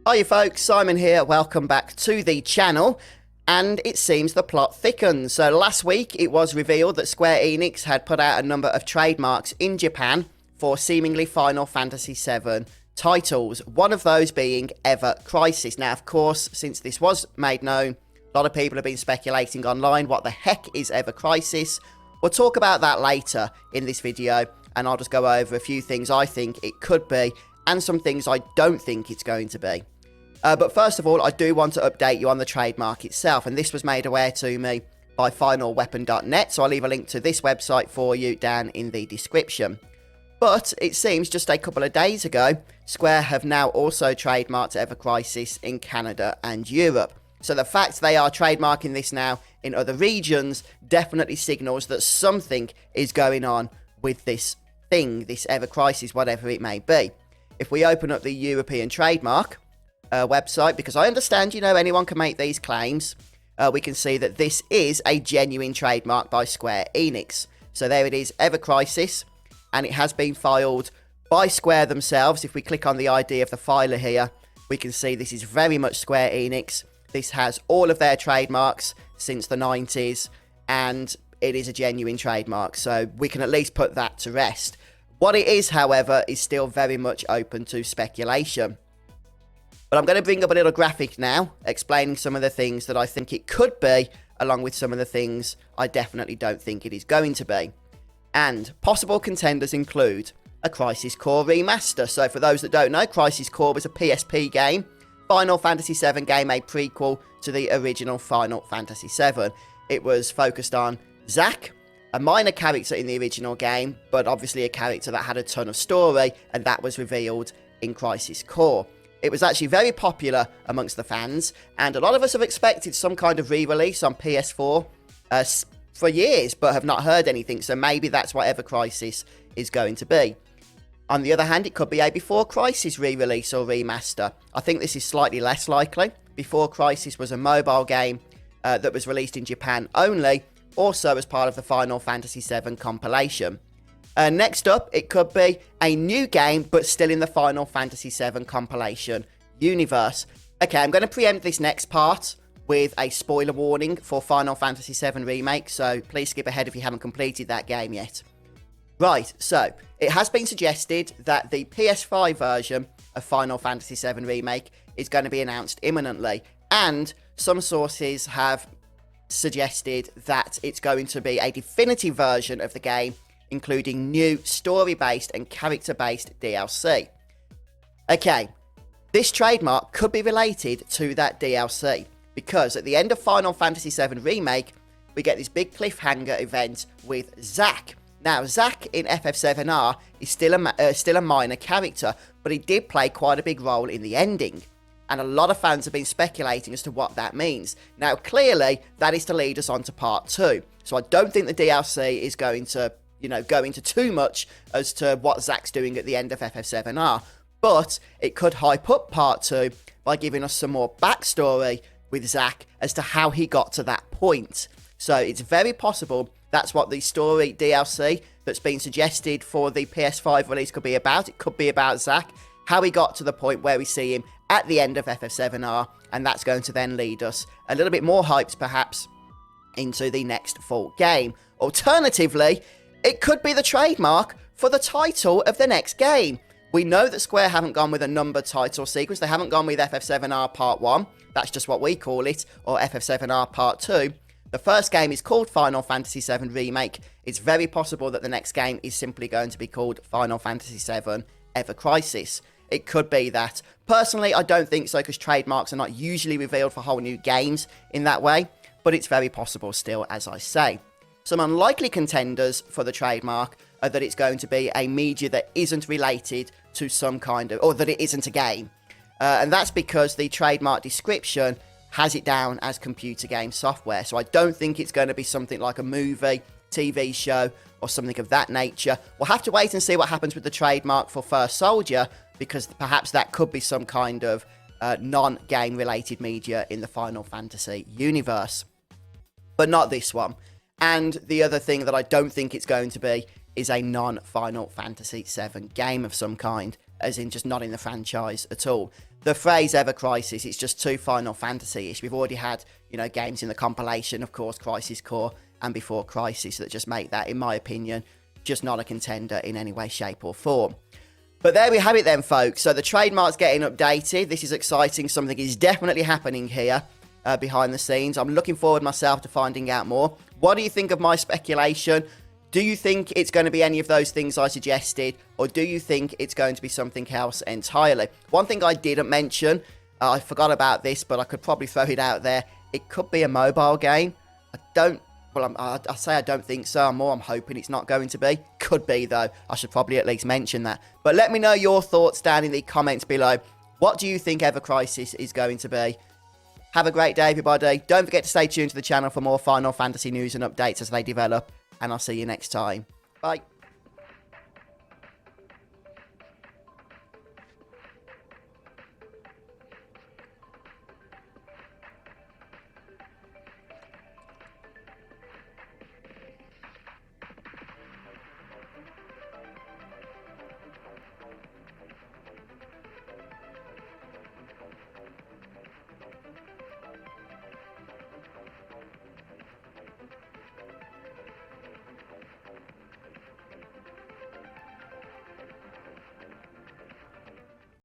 Hiya folks, Simon here, welcome back to the channel, and it seems the plot thickens. So last week it was revealed that Square Enix had put out a number of trademarks in Japan for seemingly Final Fantasy VII titles, one of those being Ever Crisis. Now of course, since this was made known, a lot of people have been speculating online, what the heck is Ever Crisis? We'll talk about that later in this video, and I'll just go over a few things I think it could be, and some things I don't think it's going to be. But first of all, I do want to update you on the trademark itself, and this was made aware to me by finalweapon.net, so I'll leave a link to this website for you down in the description. But it seems just a couple of days ago, Square have now also trademarked Ever Crisis in Canada and Europe. So the fact they are trademarking this now in other regions definitely signals that something is going on with this thing, this Ever Crisis, whatever it may be. If we open up the European trademark website, because I understand, anyone can make these claims, we can see that this is a genuine trademark by Square Enix. So there it is, Ever Crisis, and it has been filed by Square themselves. If we click on the ID of the filer here, we can see this is very much Square Enix. This has all of their trademarks since the 90s, and it is a genuine trademark, so we can at least put that to rest. What it is, however, is still very much open to speculation. But I'm going to bring up a little graphic now, explaining some of the things that I think it could be, along with some of the things I definitely don't think it is going to be. And possible contenders include a Crisis Core remaster. So for those that don't know, Crisis Core was a PSP game. Final Fantasy VII game, a prequel to the original Final Fantasy VII. It was focused on Zack, a minor character in the original game, but obviously a character that had a ton of story, and that was revealed in Crisis Core. It was actually very popular amongst the fans, and a lot of us have expected some kind of re-release on PS4 for years, but have not heard anything, so maybe that's what Ever Crisis is going to be. On the other hand, it could be a Before Crisis re-release or remaster. I think this is slightly less likely. Before Crisis was a mobile game that was released in Japan only, also as part of the Final Fantasy VII compilation. Next up, it could be a new game, but still in the Final Fantasy VII compilation universe. Okay, I'm going to preempt this next part with a spoiler warning for Final Fantasy VII Remake, so please skip ahead if you haven't completed that game yet. Right, so it has been suggested that the PS5 version of Final Fantasy VII Remake is going to be announced imminently, and some sources have suggested that it's going to be a definitive version of the game, including new story-based and character-based DLC. Okay, this trademark could be related to that DLC, because at the end of Final Fantasy VII Remake, we get this big cliffhanger event with Zack. Now, Zack in FF7R is still a minor character, but he did play quite a big role in the ending, and a lot of fans have been speculating as to what that means. Now, clearly, that is to lead us on to Part 2, so I don't think the DLC is going to go into too much as to what Zack's doing at the end of FF7R, but it could hype up Part 2 by giving us some more backstory with Zack as to how he got to that point. So it's very possible that's what the story DLC that's been suggested for the PS5 release could be about. It could be about Zack, how he got to the point where we see him at the end of FF7R, and that's going to then lead us a little bit more hyped perhaps into the next full game. Alternatively, it could be the trademark for the title of the next game. We know that Square haven't gone with a numbered title sequence. They haven't gone with FF7R Part 1. That's just what we call it, or FF7R Part 2. The first game is called Final Fantasy VII Remake. It's very possible that the next game is simply going to be called Final Fantasy VII Ever Crisis. It could be that. Personally, I don't think so, because trademarks are not usually revealed for whole new games in that way, but it's very possible still, as I say. Some unlikely contenders for the trademark are that it's going to be a media that isn't related to some kind of, or that it isn't a game. And that's because the trademark description has it down as computer game software. So I don't think it's going to be something like a movie, TV show, or something of that nature. We'll have to wait and see what happens with the trademark for First Soldier, because perhaps that could be some kind of non-game related media in the Final Fantasy universe. But not this one. And the other thing that I don't think it's going to be is a non-Final Fantasy VII game of some kind. as in just not in the franchise at all. The phrase Ever Crisis, it's just too Final Fantasy-ish. We've already had, you know, games in the compilation, of course, Crisis Core and Before Crisis, that just make that, in my opinion, just not a contender in any way, shape or form. But there we have it then, folks. So the trademark's getting updated. This is exciting. Something is definitely happening here behind the scenes. I'm looking forward myself to finding out more. What do you think of my speculation? Do you think it's going to be any of those things I suggested, or do you think it's going to be something else entirely? One thing I didn't mention, I forgot about this, but I could probably throw it out there. It could be a mobile game. I say I don't think so. I'm hoping it's not going to be. Could be, though. I should probably at least mention that. But let me know your thoughts down in the comments below. What do you think Ever Crisis is going to be? Have a great day, everybody. Don't forget to stay tuned to the channel for more Final Fantasy news and updates as they develop. And I'll see you next time. Bye.